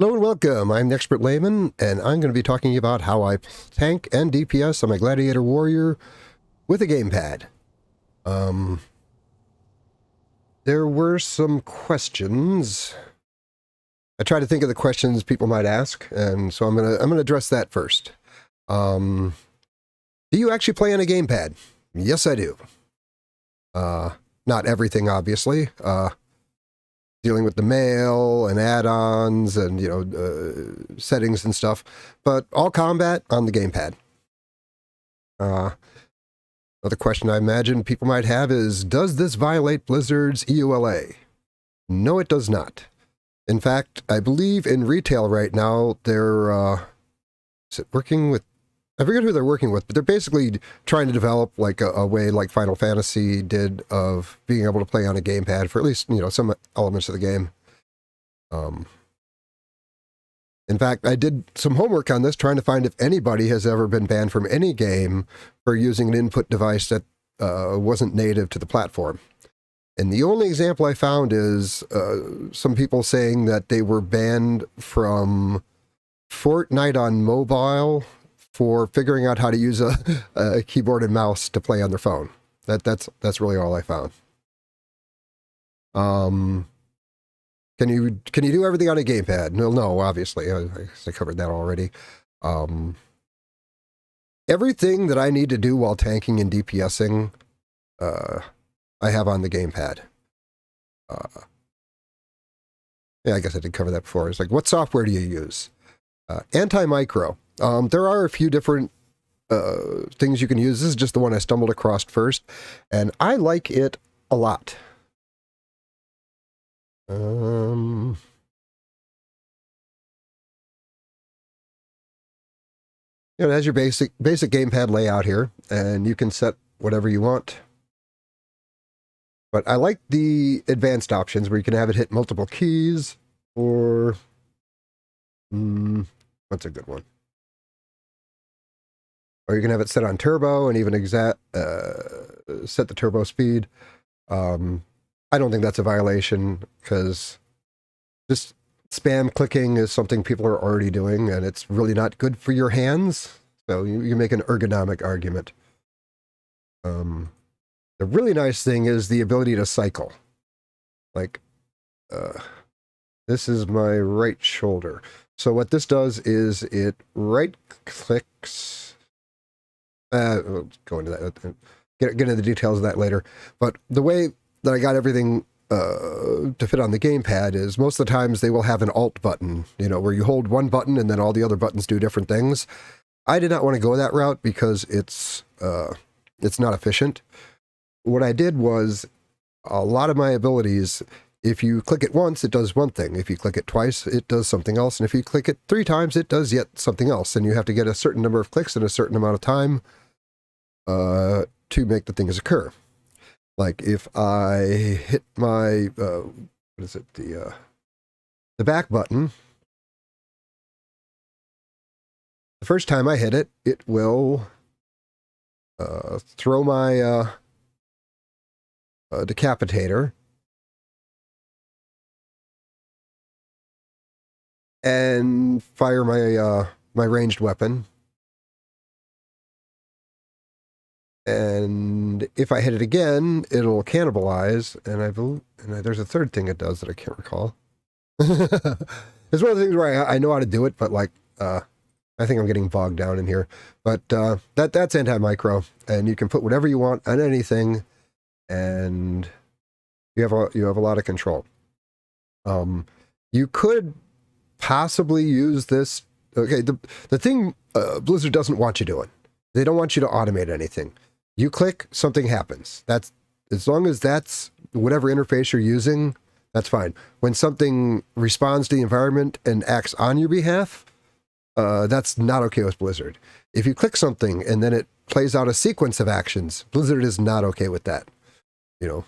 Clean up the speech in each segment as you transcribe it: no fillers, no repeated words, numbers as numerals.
Hello and welcome. I'm the Expert Layman, and I'm going to be talking about how I tank and DPS on my Gladiator Warrior with a gamepad. There were some questions. I tried to think of the questions people might ask, and so I'm gonna address that first. Do you actually play on a gamepad? Yes, I do. Not everything, obviously. Dealing with the mail and add-ons and, settings and stuff. But all combat on the gamepad. Another question I imagine people might have is, does this violate Blizzard's EULA? No, it does not. In fact, I believe in retail right now, they're working with, I forget who they're working with, but they're basically trying to develop like a way like Final Fantasy did of being able to play on a gamepad for at least, some elements of the game. In fact, I did some homework on this, trying to find if anybody has ever been banned from any game for using an input device that wasn't native to the platform. And the only example I found is some people saying that they were banned from Fortnite on mobile for figuring out how to use a keyboard and mouse to play on their phone. That's really all I found. Can you do everything on a gamepad? No, obviously. I covered that already. Everything that I need to do while tanking and DPSing, I have on the gamepad. Yeah, I guess I did cover that before. It's like, what software do you use? Anti-micro. There are a few different things you can use. This is just the one I stumbled across first, and I like it a lot. It has your basic gamepad layout here, and you can set whatever you want. But I like the advanced options where you can have it hit multiple keys, or what's a good one? Or you can have it set on turbo and even set the turbo speed. I don't think that's a violation, because just spam clicking is something people are already doing, and it's really not good for your hands. So you make an ergonomic argument. The really nice thing is the ability to cycle. Like, this is my right shoulder. So what this does is it right clicks. We'll go into that. Get into the details of that later. But the way that I got everything to fit on the gamepad is most of the times they will have an alt button, where you hold one button and then all the other buttons do different things. I did not want to go that route because it's not efficient. What I did was, a lot of my abilities, if you click it once, it does one thing. If you click it twice, it does something else. And if you click it 3 times, it does yet something else. And you have to get a certain number of clicks in a certain amount of time to make the things occur. Like if I hit my, what is it, the back button, the first time I hit it, it will throw my decapitator and fire my my ranged weapon. And if I hit it again, it'll cannibalize, and there's a third thing it does that I can't recall. It's one of the things where I know how to do it, but like, I think I'm getting bogged down in here. But that's anti-micro, and you can put whatever you want on anything, and you have a lot of control. You could possibly use this. Okay, the thing Blizzard doesn't want you doing. They don't want you to automate anything. You click, something happens. That's, as long as that's whatever interface you're using, that's fine. When something responds to the environment and acts on your behalf, that's not okay with Blizzard. If you click something and then it plays out a sequence of actions, Blizzard is not okay with that. You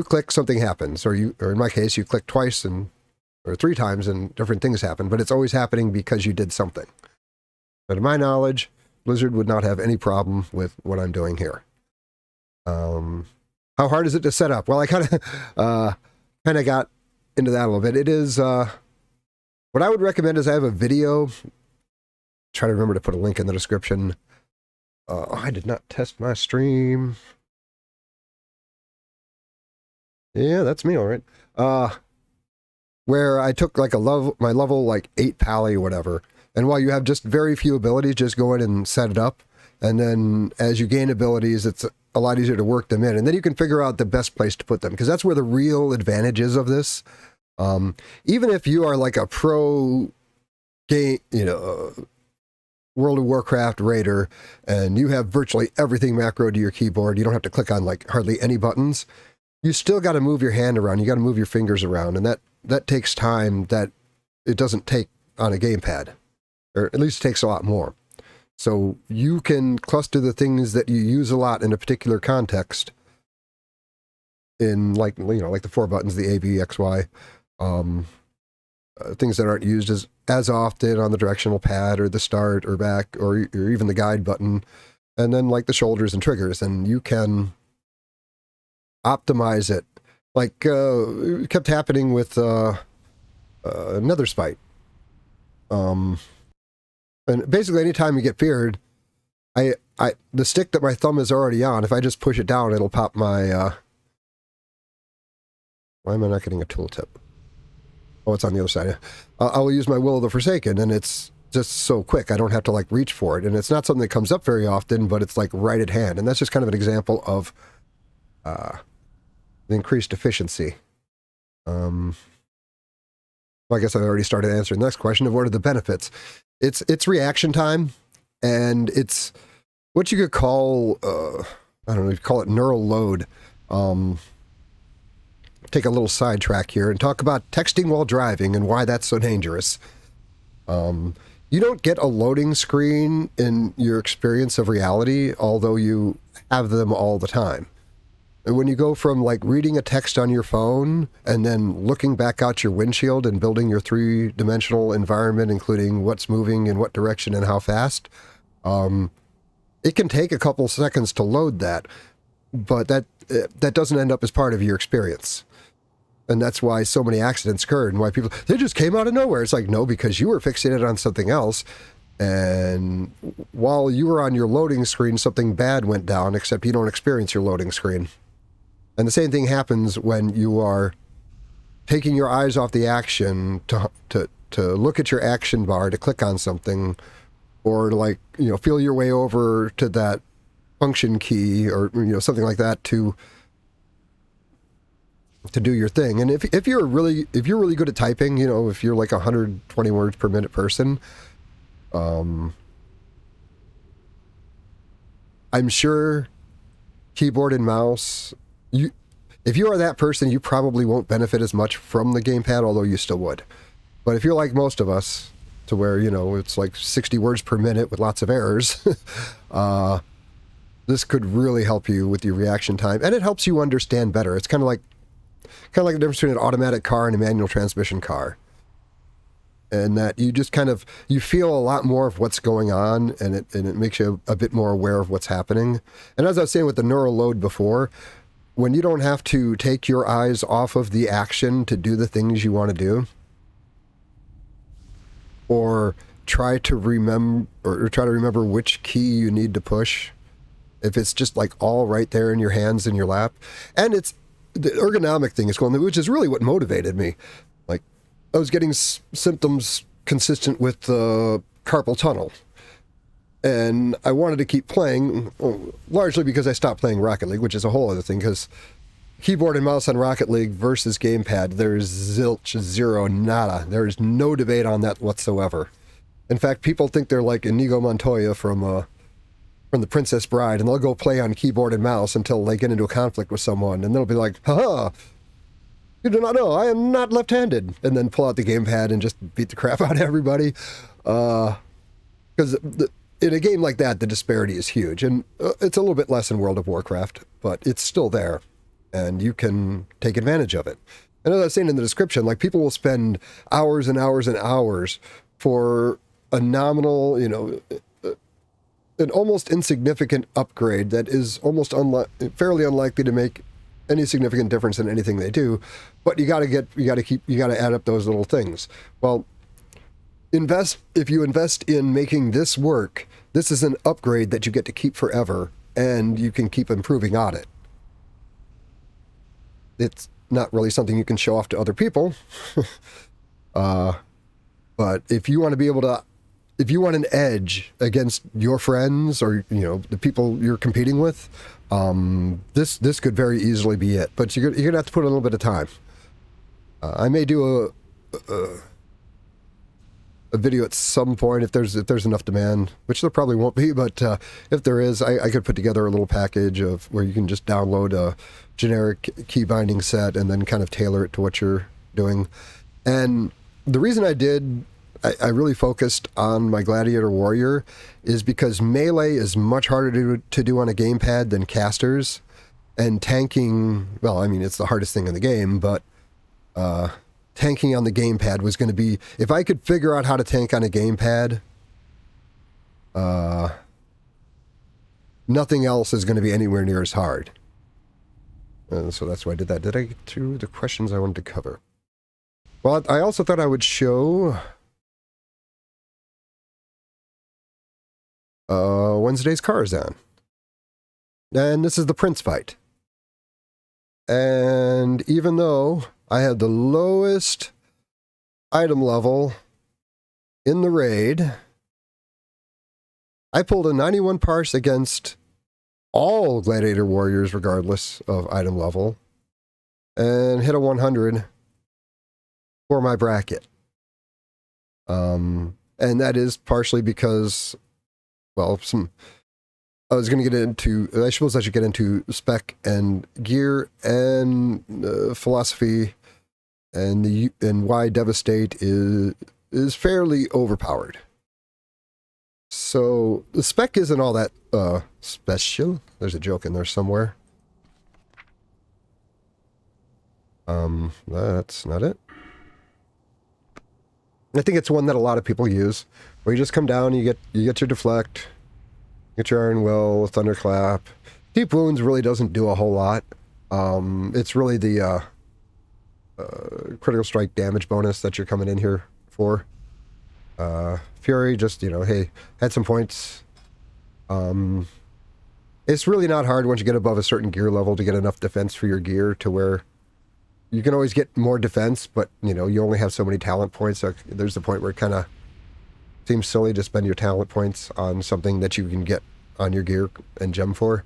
click, something happens, or in my case, you click twice or 3 times and different things happen, but it's always happening because you did something. But to my knowledge, Blizzard would not have any problem with what I'm doing here. How hard is it to set up? Well, I kind of got into that a little bit. It is What I would recommend is I have a video. Try to remember to put a link in the description. I did not test my stream. Yeah, that's me, all right. Where I took like my level like 8 pally or whatever, and while you have just very few abilities, just go in and set it up, and then as you gain abilities, it's a lot easier to work them in, and then you can figure out the best place to put them, because that's where the real advantage is of this. Even if you are like a pro game, World of Warcraft raider, and you have virtually everything macro to your keyboard, you don't have to click on like hardly any buttons. You still got to move your hand around. You got to move your fingers around, and that takes time that it doesn't take on a gamepad, or at least takes a lot more. So you can cluster the things that you use a lot in a particular context in like the 4 buttons, the A, B, X, Y, things that aren't used as often on the directional pad or the start or back or even the guide button, and then like the shoulders and triggers, and you can optimize it. Like it kept happening with Nether Spite. And basically anytime you get feared, the stick that my thumb is already on, if I just push it down, it'll pop my why am I not getting a tooltip? Oh, it's on the other side. I'll use my Will of the Forsaken, and it's just so quick. I don't have to like reach for it, and it's not something that comes up very often, but it's like right at hand, and that's just kind of an example of the increased efficiency. Well, I guess I already started answering the next question of what are the benefits. It's reaction time, and it's what you could call I don't know, you call it neural load. Take a little sidetrack here and talk about texting while driving and why that's so dangerous. You don't get a loading screen in your experience of reality, although you have them all the time. And when you go from like reading a text on your phone and then looking back out your windshield and building your 3-dimensional environment, including what's moving in what direction and how fast, it can take a couple seconds to load that, but that doesn't end up as part of your experience. And that's why so many accidents occurred, and why people, they just came out of nowhere. It's like, no, because you were fixated on something else, and while you were on your loading screen, something bad went down, except you don't experience your loading screen. And the same thing happens when you are taking your eyes off the action to look at your action bar to click on something, or like, feel your way over to that function key, or something like that to do your thing. And if you're really good at typing, if you're like 120 words per minute person, I'm sure keyboard and mouse, if you are that person, you probably won't benefit as much from the gamepad, although you still would. But if you're like most of us, to where it's like 60 words per minute with lots of errors, this could really help you with your reaction time, and it helps you understand better. It's kind of like the difference between an automatic car and a manual transmission car. And that you just you feel a lot more of what's going on, and it makes you a bit more aware of what's happening. And as I was saying with the neural load before, when you don't have to take your eyes off of the action to do the things you want to do, or try to remember which key you need to push, if it's just like all right there in your hands in your lap, and it's the ergonomic thing is going, which is really what motivated me. Like, I was getting symptoms consistent with carpal tunnel, and I wanted to keep playing, largely because I stopped playing Rocket League, which is a whole other thing, because keyboard and mouse on Rocket League versus gamepad, there's zilch, zero, nada. There is no debate on that whatsoever. In fact, people think they're like Inigo Montoya from The Princess Bride, and they'll go play on keyboard and mouse until they get into a conflict with someone, and they'll be like, haha, you do not know, I am not left-handed, and then pull out the gamepad and just beat the crap out of everybody. Because in a game like that, the disparity is huge, and it's a little bit less in World of Warcraft, but it's still there, and you can take advantage of it. And as I was saying in the description, like, people will spend hours and hours and hours for a nominal, an almost insignificant upgrade that is almost fairly unlikely to make any significant difference in anything they do, but you got to add up those little things. Well, if you invest in making this work, this is an upgrade that you get to keep forever, and you can keep improving on it. It's not really something you can show off to other people. But if you want to be able to, if you want an edge against your friends or, you know, the people you're competing with, this could very easily be it. But you're going to have to put a little bit of time. I may do a video at some point if there's enough demand, which there probably won't be, but if there is, I could put together a little package of where you can just download a generic key binding set and then kind of tailor it to what you're doing. And the reason I really focused on my Gladiator Warrior is because melee is much harder to do on a gamepad than casters, and tanking, well, I mean, it's the hardest thing in the game, but tanking on the gamepad was going to be, if I could figure out how to tank on a gamepad, nothing else is going to be anywhere near as hard. And so that's why I did that. Did I get through the questions I wanted to cover? Well, I also thought I would show Wednesday's Karazhan. And this is the Prince fight. And even though I had the lowest item level in the raid, I pulled a 91 parse against all Gladiator Warriors regardless of item level and hit a 100 for my bracket. And that is partially because, well, I was going to get into, I suppose I should get into spec and gear and philosophy and why Devastate is fairly overpowered. So the spec isn't all that special. There's a joke in there somewhere. That's not it. I think it's one that a lot of people use, where you just come down, you get your deflect, get your Iron Will, Thunderclap. Deep Wounds really doesn't do a whole lot. It's really the critical strike damage bonus that you're coming in here for. Fury, just, you know, hey, had some points. It's really not hard once you get above a certain gear level to get enough defense for your gear to where you can always get more defense, but, you know, you only have so many talent points. So there's the point where it kind of seems silly to spend your talent points on something that you can get on your gear and gem for.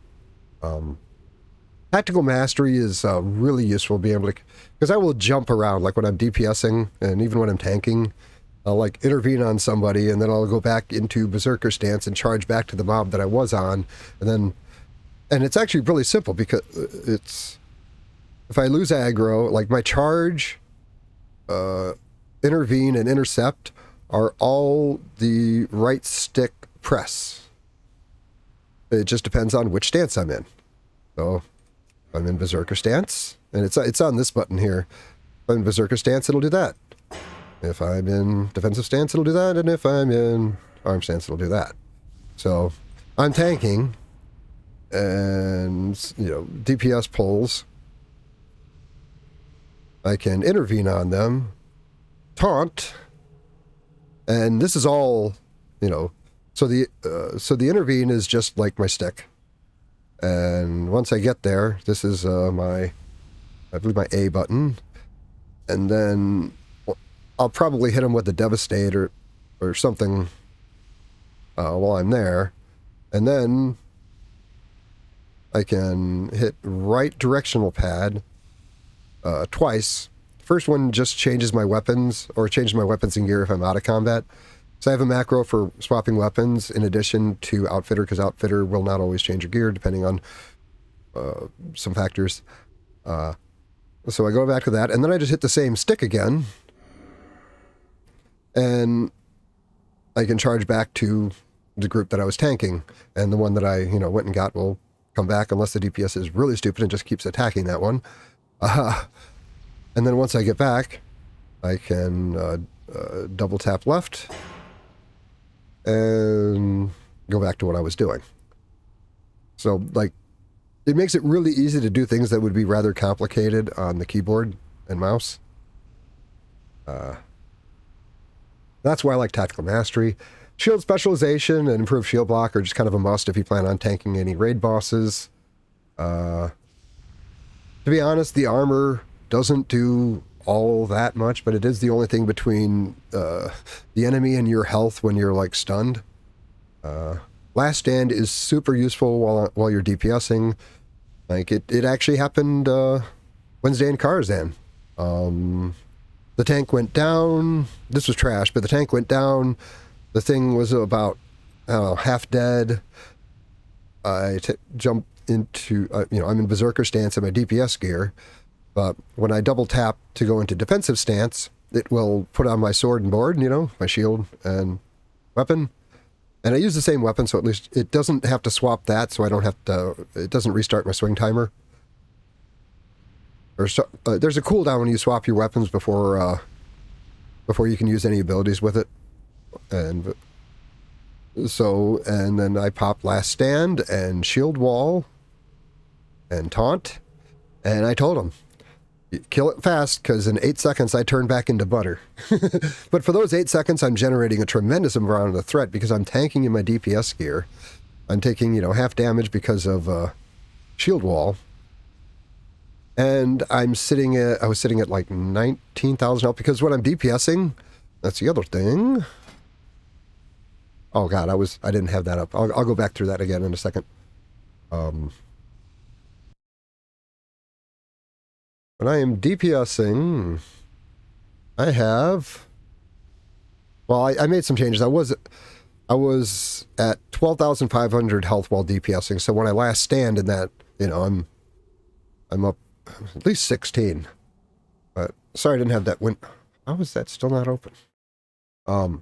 Tactical Mastery is really useful, being able to, because I will jump around, like when I'm DPSing and even when I'm tanking, I'll like intervene on somebody and then I'll go back into Berserker stance and charge back to the mob that I was on. And it's actually really simple because it's, if I lose aggro, like my charge, intervene, and intercept are all the right stick press. It just depends on which stance I'm in. So if I'm in Berserker stance, and it's on this button here. If I'm in Berserker stance, it'll do that. If I'm in defensive stance, it'll do that. And if I'm in arm stance, it'll do that. So I'm tanking, and, you know, DPS pulls. I can intervene on them, taunt, and this is all, you know, so the intervene is just like my stick. And once I get there, this is I believe my A button, and then I'll probably hit him with the Devastate or something while I'm there, and then I can hit right directional pad twice. First one just changes my weapons, or changes my weapons and gear if I'm out of combat. So I have a macro for swapping weapons in addition to Outfitter, because Outfitter will not always change your gear depending on some factors. So I go back to that, and then I just hit the same stick again, and I can charge back to the group that I was tanking, and the one that I, you know, went and got will come back unless the DPS is really stupid and just keeps attacking that one. And then once I get back, I can double tap left and go back to what I was doing. So, like, it makes it really easy to do things that would be rather complicated on the keyboard and mouse. That's why I like Tactical Mastery. Shield Specialization and Improved Shield Block are just kind of a must if you plan on tanking any raid bosses. To be honest, the armor doesn't do all that much, but it is the only thing between the enemy and your health when you're like stunned. Last Stand is super useful while you're DPSing. Like it actually happened Wednesday in Karazhan. The tank went down. This was trash, but the tank went down. The thing was about, I don't know, half dead. I jumped into, I'm in Berserker stance in my DPS gear, but when I double tap to go into defensive stance, it will put on my sword and board, my shield and weapon. And I use the same weapon, so at least it doesn't have to swap that, so I don't have to, it doesn't restart my swing timer. There's a cooldown when you swap your weapons before you can use any abilities with it. And so, and then I pop Last Stand and Shield Wall and Taunt, and I told him, kill it fast, because in 8 seconds I turn back into butter. But for those 8 seconds, I'm generating a tremendous amount of threat because I'm tanking in my DPS gear. I'm taking, half damage because of Shield Wall. And I was sitting at like 19,000 health, because when I'm DPSing, that's the other thing. Oh God, I didn't have that up. I'll go back through that again in a second. When I am DPSing, I have, well, I made some changes. I was at 12,500 health while DPSing. So when I last stand in that, I'm up at least 16. But sorry I didn't have that. How is that still not open? So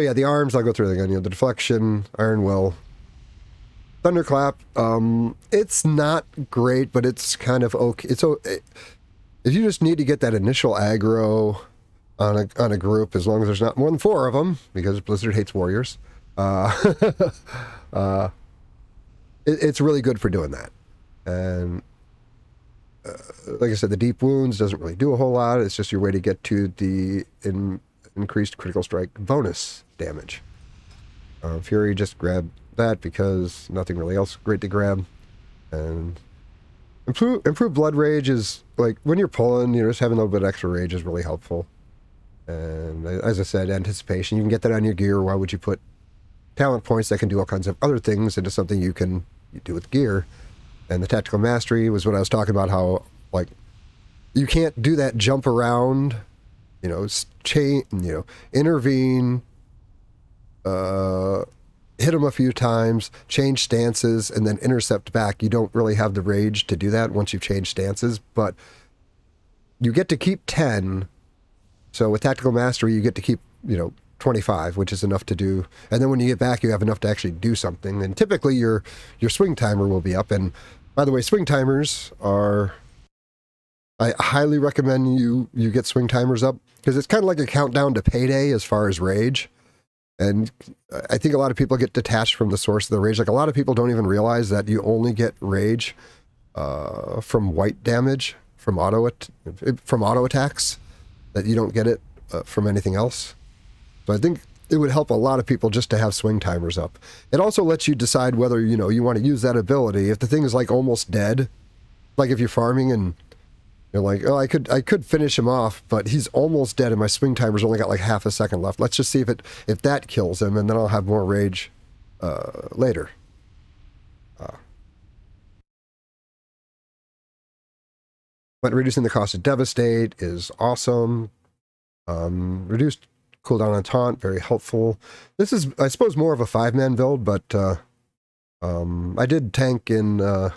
yeah, the arms, I'll go through it again. The deflection, Iron Will, Thunderclap. It's not great, but it's kind of okay. If you just need to get that initial aggro on a group, as long as there's not more than 4 of them, because Blizzard hates warriors, it's really good for doing that. And like I said, the deep wounds doesn't really do a whole lot. It's just your way to get to the increased critical strike bonus damage. Fury, just grab that because nothing really else great to grab. And improved blood rage is like when you're pulling, just having a little bit of extra rage is really helpful. And as I said, anticipation, you can get that on your gear. Why would you put talent points that can do all kinds of other things into something you do with gear? And the tactical mastery was what I was talking about, how like you can't do that jump around, intervene, hit them a few times, change stances, and then intercept back. You don't really have the rage to do that once you've changed stances, but you get to keep 10. So with tactical mastery, you get to keep, 25, which is enough to do. And then when you get back, you have enough to actually do something. And typically your swing timer will be up. And by the way, swing timers are, I highly recommend you get swing timers up, because it's kind of like a countdown to payday as far as rage. And I think a lot of people get detached from the source of the rage. Like a lot of people don't even realize that you only get rage from white damage, from auto attacks, that you don't get it from anything else. So I think it would help a lot of people just to have swing timers up. It also lets you decide whether, you want to use that ability. If the thing is like almost dead, like if you're farming and you're like, oh, I could finish him off, but he's almost dead and my swing timer's only got like half a second left. Let's just see if that kills him, and then I'll have more rage later. But reducing the cost of Devastate is awesome. Reduced cooldown on Taunt, very helpful. This is, I suppose, more of a 5-man build, but I did tank in... we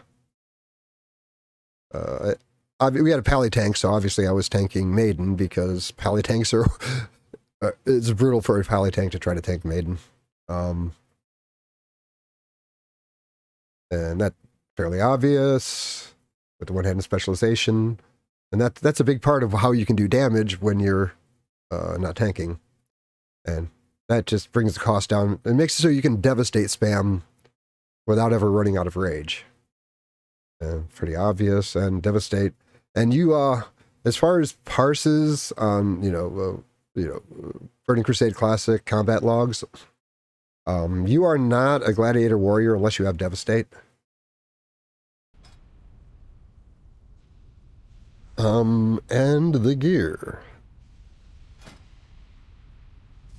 had a pally tank, so obviously I was tanking Maiden, because pally tanks are... it's brutal for a pally tank to try to tank Maiden. And that's fairly obvious, with the one-handed specialization. And that's a big part of how you can do damage when you're not tanking. And that just brings the cost down. It makes it so you can devastate spam without ever running out of rage. Pretty obvious. And devastate. And you, as far as parses on, Burning Crusade Classic combat logs. You are not a Gladiator warrior unless you have Devastate. And the gear.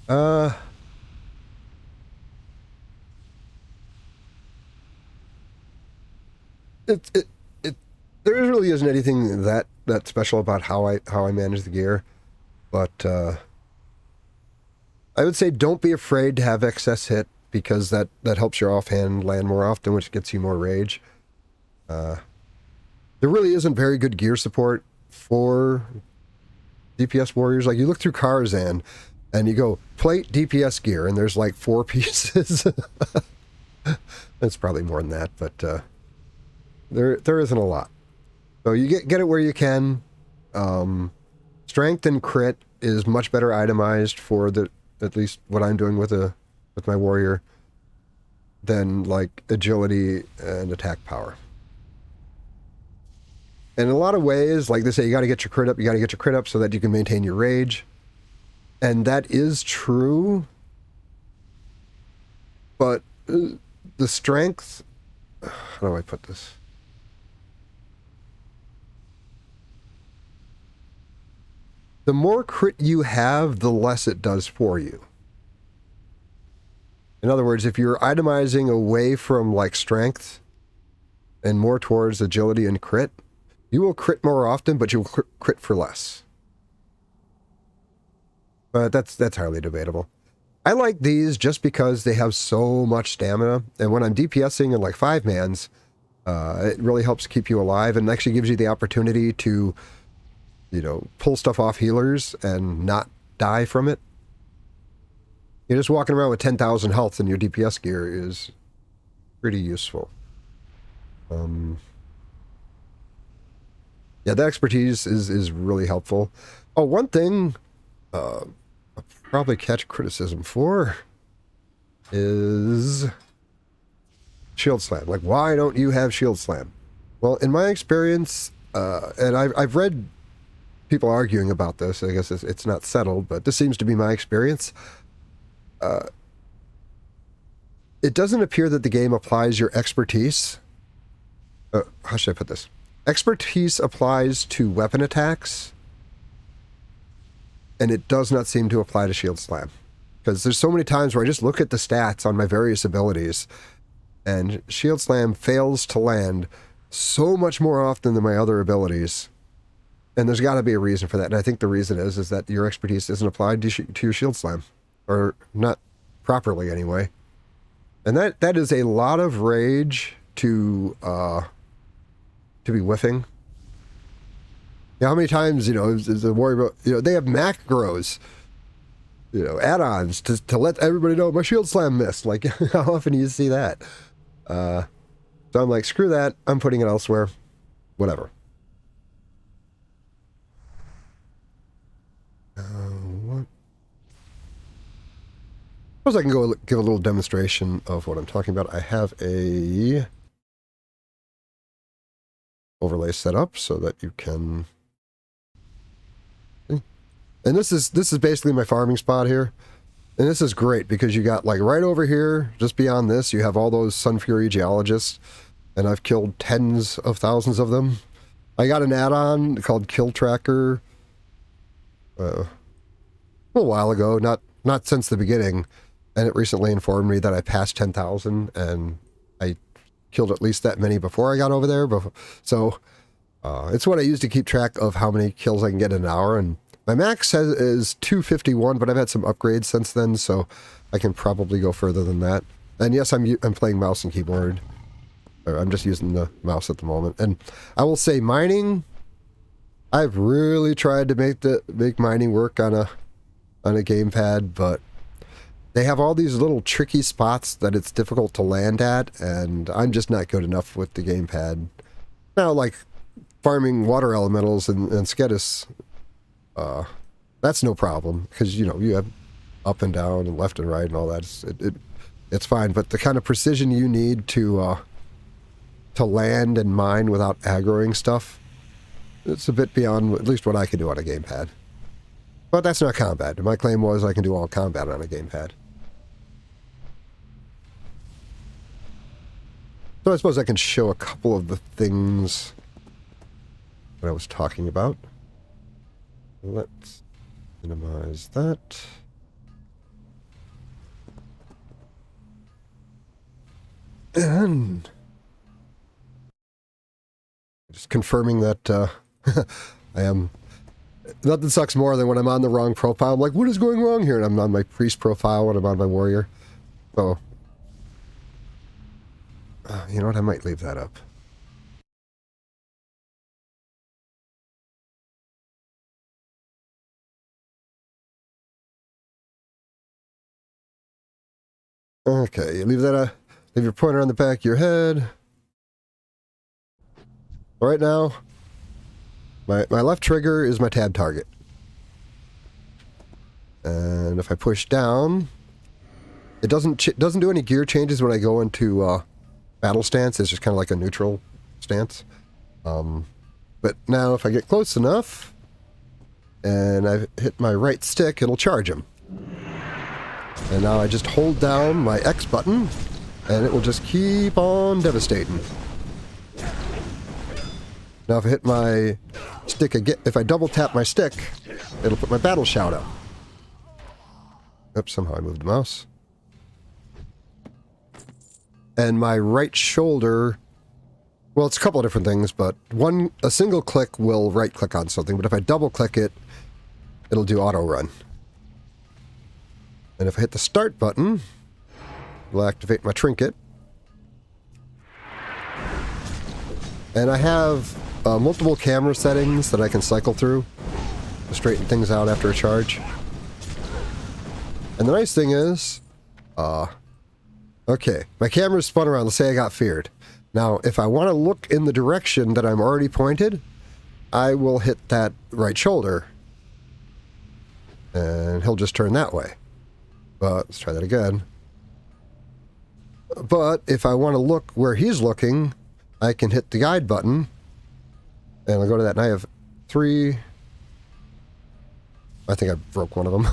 There really isn't anything that special about how I manage the gear, but I would say don't be afraid to have excess hit, because that helps your offhand land more often, which gets you more rage. There really isn't very good gear support for DPS warriors. Like, you look through Karzhan and you go plate DPS gear, and there's like 4 pieces. It's probably more than that, but there isn't a lot. So you get it where you can. Strength and crit is much better itemized for at least what I'm doing with my warrior than like agility and attack power. And in a lot of ways, like they say, you got to get your crit up. You got to get your crit up so that you can maintain your rage. And that is true. But the strength... How do I put this? The more crit you have, the less it does for you. In other words, if you're itemizing away from like strength and more towards agility and crit, you will crit more often, but you will crit for less. But that's highly debatable. I like these just because they have so much stamina, and when I'm DPSing in like 5-mans, it really helps keep you alive and actually gives you the opportunity to, pull stuff off healers and not die from it. You're just walking around with 10,000 health, and your DPS gear is pretty useful. Yeah, the expertise is really helpful. Oh, one thing I'll probably catch criticism for is Shield Slam. Like, why don't you have Shield Slam? Well, in my experience, and I've read people arguing about this. I guess it's not settled, but this seems to be my experience. It doesn't appear that the game applies your expertise. How should I put this? Expertise applies to weapon attacks, and it does not seem to apply to Shield Slam. Because there's so many times where I just look at the stats on my various abilities, and Shield Slam fails to land so much more often than my other abilities. And there's got to be a reason for that. And I think the reason is that your expertise isn't applied to your Shield Slam. Or not properly, anyway. And that is a lot of rage to be whiffing. How many times, is a warrior, they have macros, add-ons to let everybody know my Shield Slam missed. Like, how often do you see that? So I'm like, screw that. I'm putting it elsewhere. Whatever. What? Suppose I can go give a little demonstration of what I'm talking about. I have a overlay set up so that you can... And this is basically my farming spot here. And this is great because you got like right over here, just beyond this, you have all those Sun Fury geologists. And I've killed tens of thousands of them. I got an add-on called Kill Tracker a little while ago, not since the beginning. And it recently informed me that I passed 10,000 and I killed at least that many before I got over there. So it's what I use to keep track of how many kills I can get in an hour. And my max is 251, but I've had some upgrades since then, so I can probably go further than that. And yes, I'm playing mouse and keyboard. I'm just using the mouse at the moment. And I will say mining, I've really tried to make mining work on a gamepad, but they have all these little tricky spots that it's difficult to land at, and I'm just not good enough with the gamepad. Now, like farming water elementals and Skedis, that's no problem, because, you have up and down and left and right and all that. It's fine, but the kind of precision you need to land and mine without aggroing stuff, it's a bit beyond at least what I can do on a gamepad. But that's not combat. My claim was I can do all combat on a gamepad. So I suppose I can show a couple of the things that I was talking about. Let's minimize that. And just confirming that I am... Nothing sucks more than when I'm on the wrong profile. I'm like, what is going wrong here? And I'm on my priest profile when I'm on my warrior. So, you know what? I might leave that up. Okay, you leave that, leave your pointer on the back of your head. Right now, my left trigger is my tab target. And if I push down, it doesn't do any gear changes when I go into battle stance. It's just kind of like a neutral stance. But now if I get close enough and I hit my right stick, it'll charge him. And now I just hold down my X button, and it will just keep on devastating. Now if I hit my stick again, if I double tap my stick, it'll put my battle shout up. Oops, somehow I moved the mouse. And my right shoulder, well, it's a couple of different things, but a single click will right click on something, but if I double click it, it'll do auto run. And if I hit the start button, it'll activate my trinket. And I have multiple camera settings that I can cycle through to straighten things out after a charge. And the nice thing is, okay, my camera's spun around. Let's say I got feared. Now, if I want to look in the direction that I'm already pointed, I will hit that right shoulder. And he'll just turn that way. But let's try that again. But if I want to look where he's looking, I can hit the guide button. And I'll go to that, and I have 3... I think I broke one of them.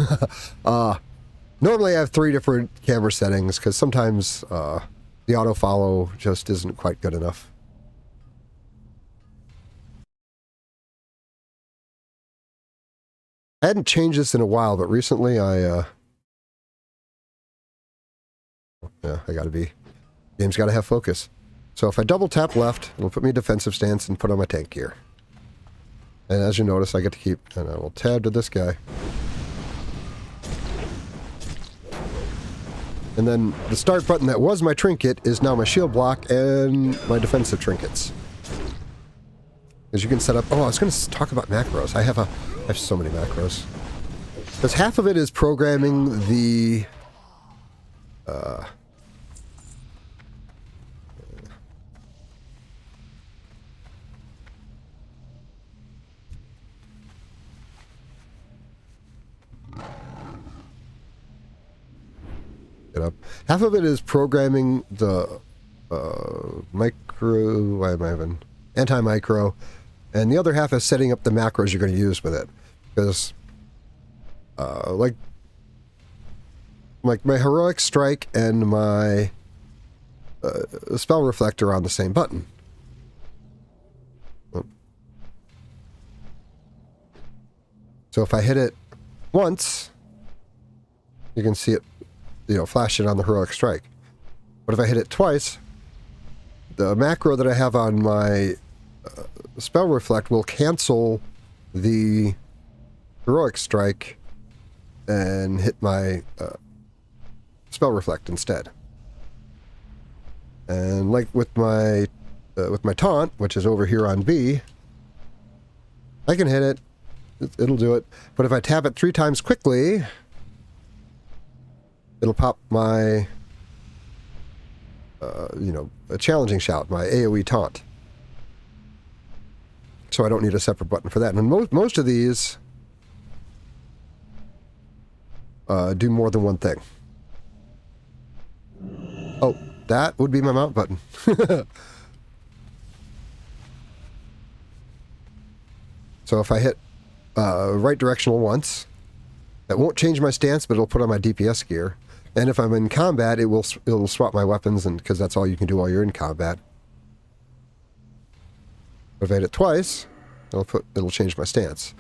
Normally I have 3 different camera settings, because sometimes the auto-follow just isn't quite good enough. I hadn't changed this in a while, but recently yeah, game's gotta have focus. So if I double tap left, it'll put me in defensive stance and put on my tank gear. And as you notice, I get to keep, and I will tab to this guy. And then the start button that was my trinket is now my shield block and my defensive trinkets. As you can set up, oh, I was going to talk about macros. I have so many macros. Because half of it is programming the, half of it is programming the micro, why am I having anti-micro, and the other half is setting up the macros you're going to use with it. Because, like my heroic strike and my spell reflector are on the same button. So if I hit it once, you can see it, flash it on the heroic strike. But if I hit it twice, the macro that I have on my spell reflect will cancel the heroic strike and hit my spell reflect instead. And like with my taunt, which is over here on B, I can hit it, it'll do it. But if I tap it 3 times quickly, it'll pop my, a challenging shout, my AoE taunt. So I don't need a separate button for that. And most of these do more than one thing. Oh, that would be my mount button. So if I hit right directional once, That won't change my stance, but it'll put on my DPS gear. And if I'm in combat, it'll swap my weapons, and because that's all you can do while you're in combat. If I hit it twice, it'll change my stance.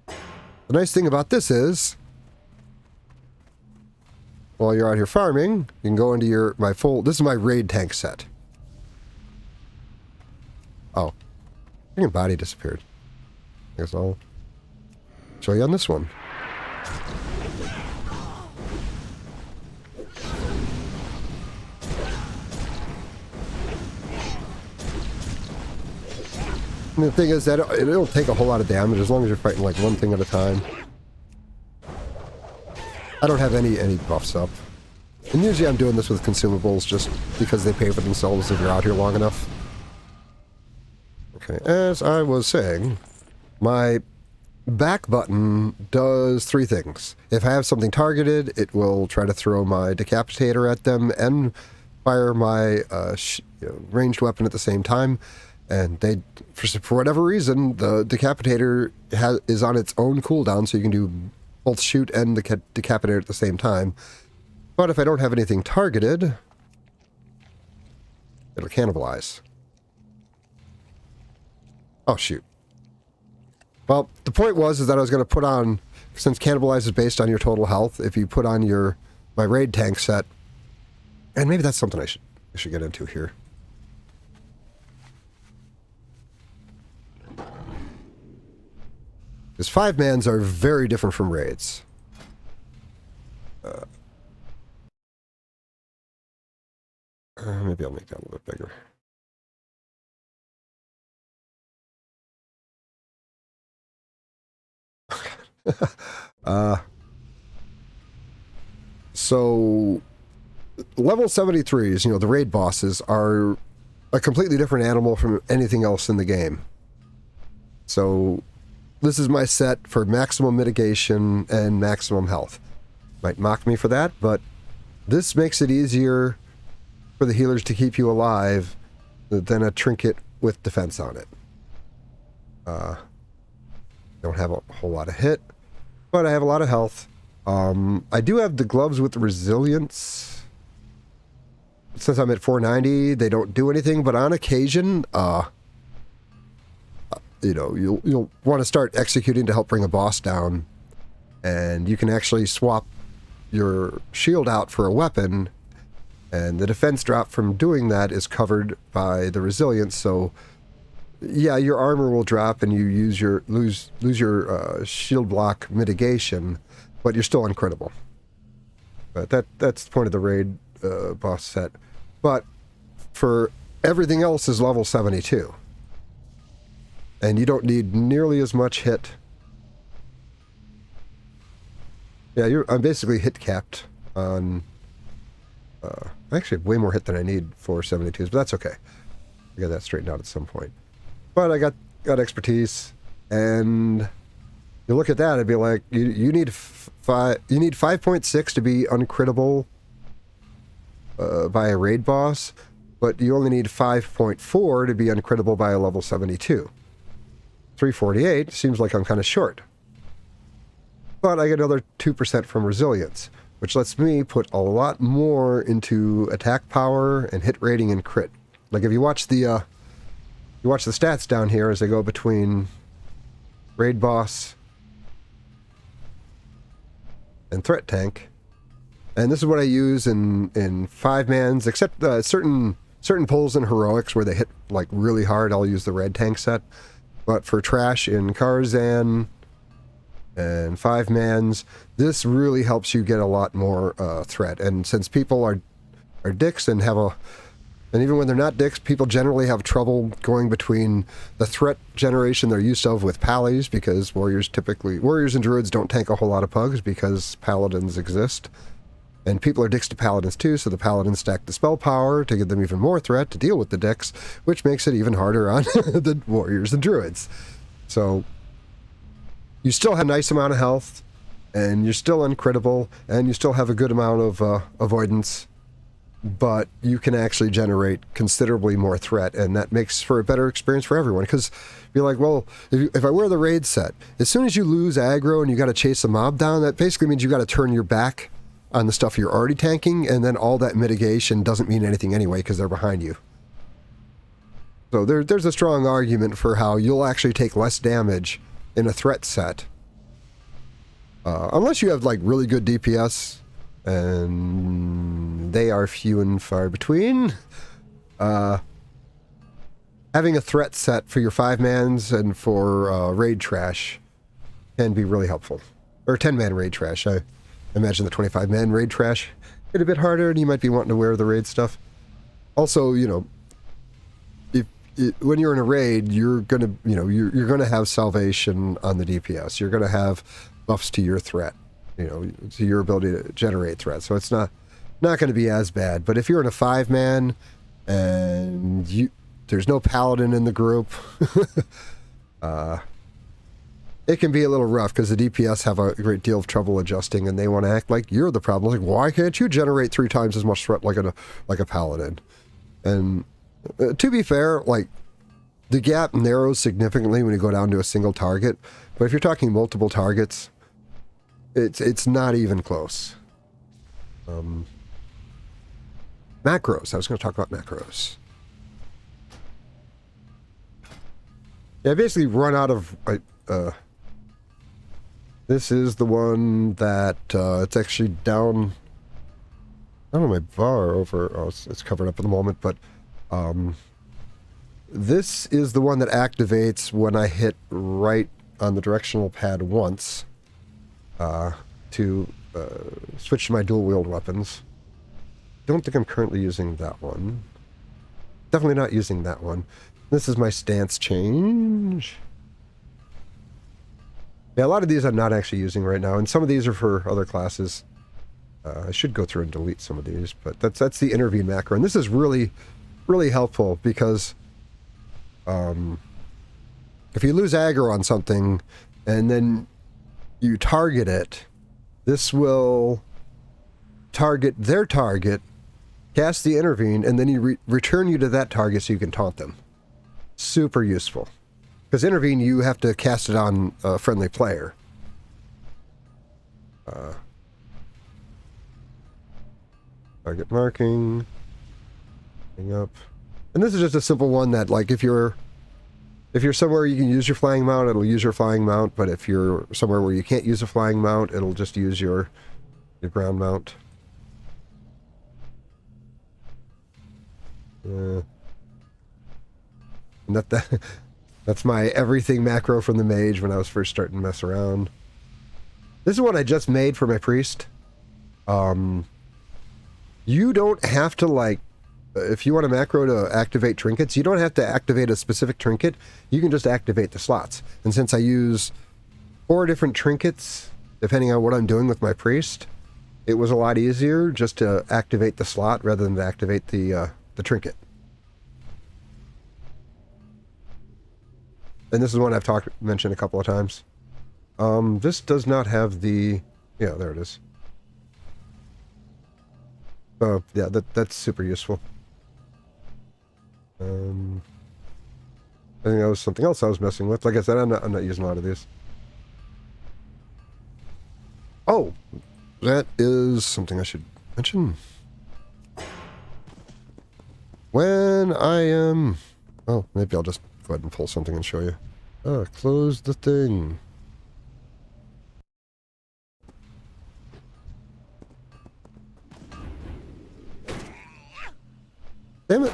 The nice thing about this is, while you're out here farming, you can go into this is my raid tank set. Oh. Freaking body disappeared. I guess I'll show you on this one. And the thing is that it'll take a whole lot of damage as long as you're fighting like one thing at a time. I don't have any buffs up. And usually I'm doing this with consumables just because they pay for themselves if you're out here long enough. Okay, as I was saying, my back button does 3 things. If I have something targeted, it will try to throw my decapitator at them and fire my ranged weapon at the same time. And for whatever reason, the decapitator is on its own cooldown, so you can do both shoot and decapitator at the same time. But if I don't have anything targeted, it'll cannibalize. Oh, shoot. Well, the point was that I was going to put on, since cannibalize is based on your total health, if you put on my raid tank set, and maybe that's something I should get into here. Because 5-mans are very different from raids. Maybe I'll make that a little bit bigger. So level 73s, the raid bosses, are a completely different animal from anything else in the game. So this is my set for maximum mitigation and maximum health. Might mock me for that, but this makes it easier for the healers to keep you alive than a trinket with defense on it. Don't have a whole lot of hit, but I have a lot of health. I do have the gloves with the resilience. Since I'm at 490, they don't do anything, but on occasion, you'll want to start executing to help bring a boss down, and you can actually swap your shield out for a weapon, and the defense drop from doing that is covered by the resilience. So yeah, your armor will drop and you lose your shield block mitigation, but you're still uncrittable. But that's the point of the raid boss set. But for everything else is level 72. And you don't need nearly as much hit. Yeah, I'm basically hit capped on... I actually have way more hit than I need for 72s, but that's okay. I got that straightened out at some point. But I got expertise, and you look at that, I'd be like, you need 5.6 to be uncrittable by a raid boss, but you only need 5.4 to be uncrittable by a level 72. 348 seems like I'm kind of short. But I get another 2% from resilience, which lets me put a lot more into attack power and hit rating and crit. Like if you watch the stats down here as they go between raid boss and threat tank. And this is what I use in 5-mans, except certain pulls in heroics where they hit like really hard, I'll use the red tank set. But for trash in Karzan and 5-mans, this really helps you get a lot more threat. And since people are dicks and and even when they're not dicks, people generally have trouble going between the threat generation they're used to with pallies, because warriors and druids don't tank a whole lot of pugs because paladins exist. And people are dicks to paladins too, so the paladins stack the spell power to give them even more threat to deal with the dicks, which makes it even harder on the warriors and druids. So you still have a nice amount of health, and you're still uncrittable, and you still have a good amount of avoidance. but you can actually generate considerably more threat, and that makes for a better experience for everyone. Because you're like, well, if I wear the raid set, as soon as you lose aggro and you got to chase a mob down, that basically means you got to turn your back on the stuff you're already tanking, and then all that mitigation doesn't mean anything anyway because they're behind you. So there's a strong argument for how you'll actually take less damage in a threat set. Unless you have like really good DPS, and they are few and far between. Having a threat set for your 5-mans and for raid trash can be really helpful. Or 10-man raid trash. I imagine the 25-man raid trash get a bit harder, and you might be wanting to wear the raid stuff. Also, you know, when you're in a raid, you're gonna, you know, you're gonna have salvation on the DPS. You're gonna have buffs to your threat, you know, to your ability to generate threat. So it's not going to be as bad. But if you're in a 5-man and there's no paladin in the group, it can be a little rough because the DPS have a great deal of trouble adjusting, and they want to act like you're the problem. Like, why can't you generate 3 times as much threat like a paladin? And to be fair, like, the gap narrows significantly when you go down to a single target. But if you're talking multiple targets, it's not even close. Macros. I was going to talk about macros. Yeah, I basically run out of... this is the one that it's actually down... I don't know, my bar over... Oh, it's covered up at the moment, but... this is the one that activates when I hit right on the directional pad once to switch to my dual-wield weapons. Don't think I'm currently using that one. Definitely not using that one. This is my stance change. Yeah, a lot of these I'm not actually using right now, and some of these are for other classes. I should go through and delete some of these, but that's the intervene macro, and this is really, really helpful because if you lose aggro on something and then you target it, this will target their target, cast the intervene, and then you return you to that target so you can taunt them. Super useful. Because intervene, you have to cast it on a friendly player. Target marking. Hang up. And this is just a simple one that, like, if you're somewhere you can use your flying mount, it'll use your flying mount, but if you're somewhere where you can't use a flying mount, it'll just use your ground mount. And that's my everything macro from the mage when I was first starting to mess around. This is what I just made for my priest. You don't have to, like, if you want a macro to activate trinkets, you don't have to activate a specific trinket. You can just activate the slots. And since I use 4 different trinkets, depending on what I'm doing with my priest, it was a lot easier just to activate the slot rather than to activate the trinket. And this is one I've mentioned a couple of times. This does not have the... Yeah, there it is. Oh, yeah, that's super useful. I think that was something else I was messing with. Like I said, I'm not using a lot of these. Oh, that is something I should mention. When I am... Oh, maybe I'll just go ahead and pull something and show you. Close the thing. Damn it.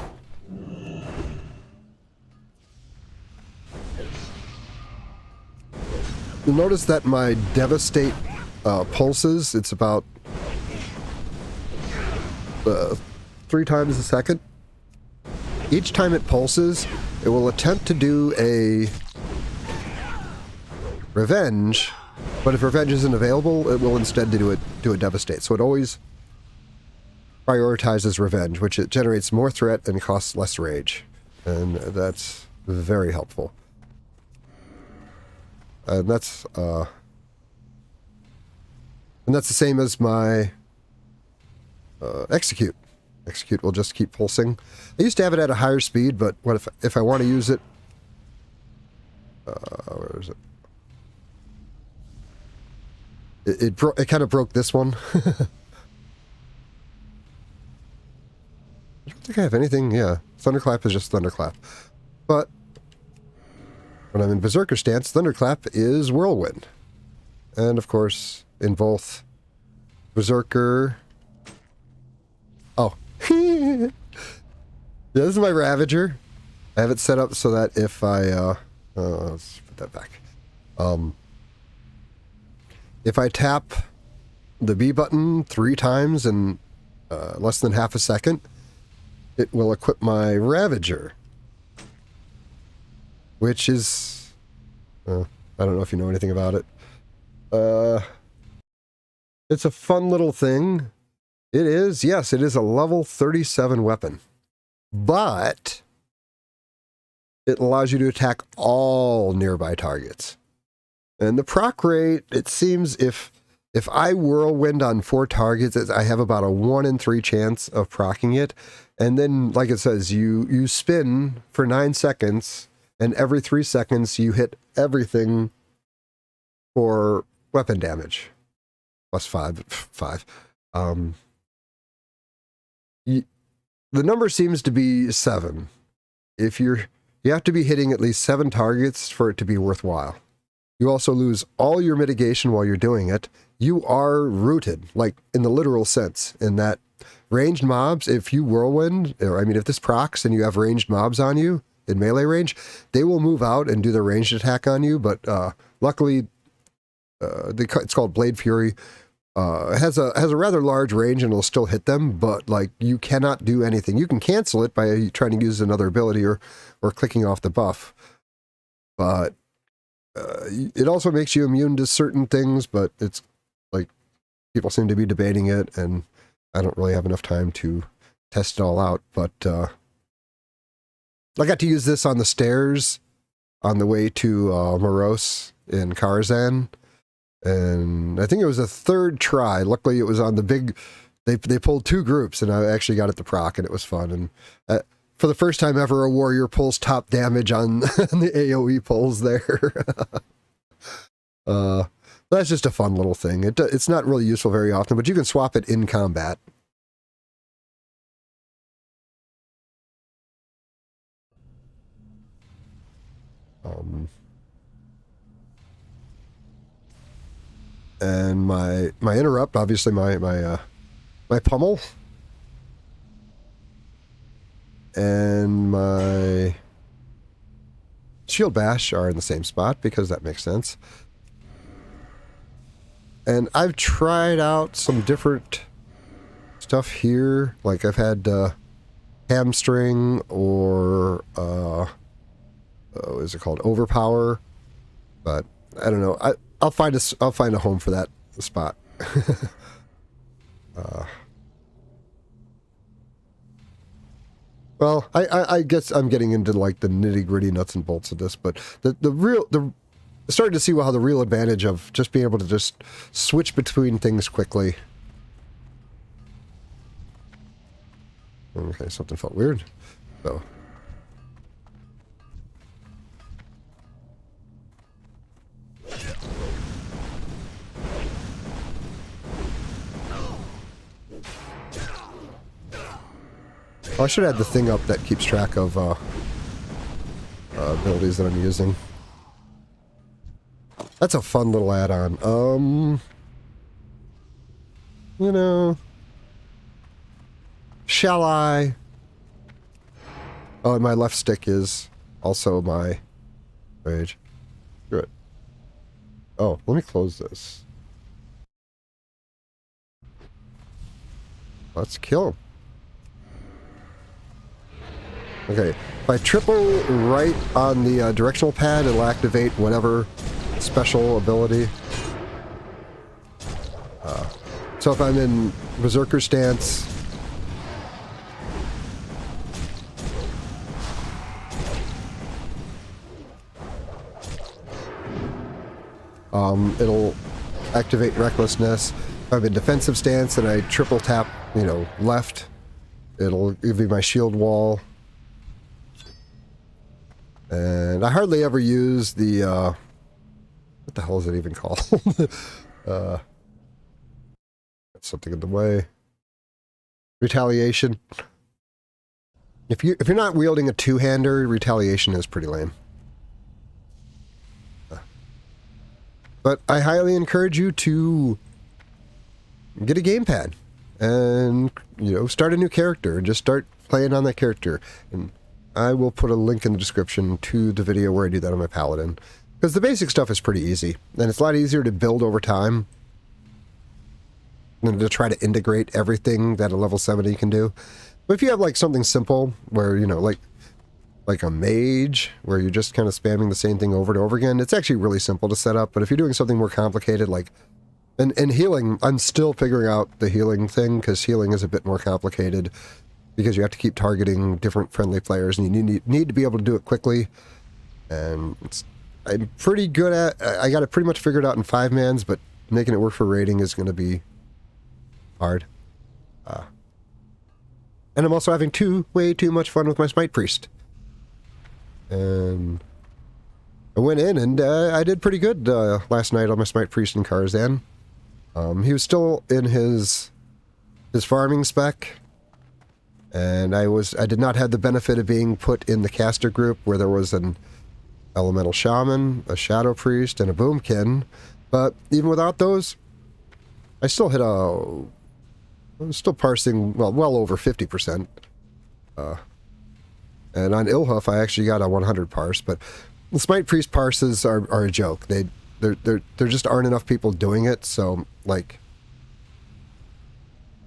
You'll notice that my Devastate pulses, it's about 3 times a second. Each time it pulses, it will attempt to do a revenge, but if revenge isn't available, it will instead do a Devastate. So it always prioritizes revenge, which it generates more threat and costs less rage. And that's very helpful. And that's the same as my execute. execute will just keep pulsing. I used to have it at a higher speed, but what if I want to use it? Where is it? It kind of broke this one. I don't think I have anything. Yeah, Thunderclap is just Thunderclap. But when I'm in Berserker stance, Thunderclap is Whirlwind. And of course, in both Berserker... Oh. Yeah, this is my Ravager. I have it set up so that if I... let's put that back. If I tap the B button 3 times in less than half a second, it will equip my Ravager. Which is... I don't know if you know anything about it. It's a fun little thing. It is, yes, it is a level 37 weapon. But it allows you to attack all nearby targets. And the proc rate, it seems if I whirlwind on 4 targets, I have about a 1 in 3 chance of proccing it. And then, like it says, you spin for 9 seconds, and every 3 seconds you hit everything for weapon damage. Plus 5. The number seems to be 7. You have to be hitting at least 7 targets for it to be worthwhile. You also lose all your mitigation while you're doing it. You are rooted, like in the literal sense, in that ranged mobs, if you whirlwind, or I mean, if this procs and you have ranged mobs on you in melee range, they will move out and do their ranged attack on you. But luckily, it's called Blade Fury. It has a rather large range and it'll still hit them, but like you cannot do anything. You can cancel it by trying to use another ability or clicking off the buff. But it also makes you immune to certain things, but it's like people seem to be debating it, and I don't really have enough time to test it all out. But I got to use this on the stairs on the way to Morose in Karzan, and I think it was a 3rd try. Luckily, it was on the big... They pulled 2 groups, and I actually got it to proc, and it was fun. And for the first time ever, a warrior pulls top damage on the AoE pulls there. That's just a fun little thing. It's not really useful very often, but you can swap it in combat. And my interrupt, obviously my pummel. And my shield bash are in the same spot because that makes sense. And I've tried out some different stuff here. Like I've had hamstring or what is it called? Overpower. But I don't know. I'll find a home for that spot. Well, I guess I'm getting into like the nitty-gritty nuts and bolts of this, but starting to see how the real advantage of just being able to just switch between things quickly. Okay, something felt weird. So. Oh, I should add the thing up that keeps track of abilities that I'm using. That's a fun little add-on. You know... Shall I? Oh, and my left stick is also my rage. Good. Oh, let me close this. Let's kill him. Okay, if I triple right on the directional pad, it'll activate whatever special ability. So if I'm in Berserker stance, it'll activate Recklessness. If I'm in defensive stance and I triple tap, you know, left, It'll give me my shield wall. And I hardly ever use the, what the hell is it even called? Got something in the way. Retaliation. If you're not wielding a two-hander, retaliation is pretty lame. But I highly encourage you to get a gamepad and, you know, start a new character and just start playing on that character. And I will put a link in the description to the video where I do that on my paladin. Because the basic stuff is pretty easy. And it's a lot easier to build over time than to try to integrate everything that a level 70 can do. But if you have like something simple where, you know, like a mage, where you're just kind of spamming the same thing over and over again, it's actually really simple to set up. But if you're doing something more complicated, like, and healing, I'm still figuring out the healing thing, because healing is a bit more complicated, because you have to keep targeting different friendly players, and you need to be able to do it quickly. And I'm pretty good at, I got it pretty much figured out in 5-mans, but making it work for raiding is going to be hard. And I'm also having way too much fun with my Smite Priest. And I went in and I did pretty good last night on my Smite Priest in Karzhan. He was still in his farming spec, and I did not have the benefit of being put in the caster group where there was an elemental shaman, a shadow priest, and a boomkin. But even without those, I still hit I'm still parsing well over 50%. And on Ilhoof, I actually got a 100 parse, but the Smite Priest parses are a joke. There just aren't enough people doing it, so, like,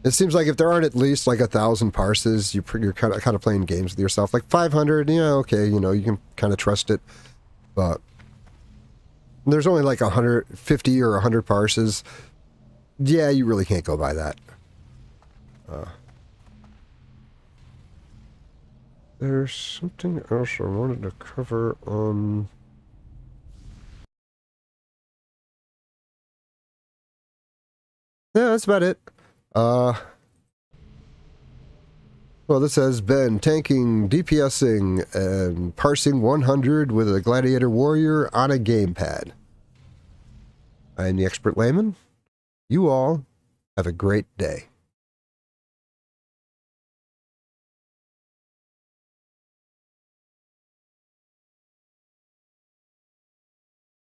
it seems like if there aren't at least, like, 1,000 parses, you're kind of playing games with yourself. Like, 500, yeah, okay, you know, you can kind of trust it, but there's only, like, 150 or 100 parses. Yeah, you really can't go by that. There's something else I wanted to cover on... Yeah, that's about it. Well, this has been tanking, DPSing, and parsing 100 with a Gladiator warrior on a gamepad. I am the Expert Layman. You all have a great day.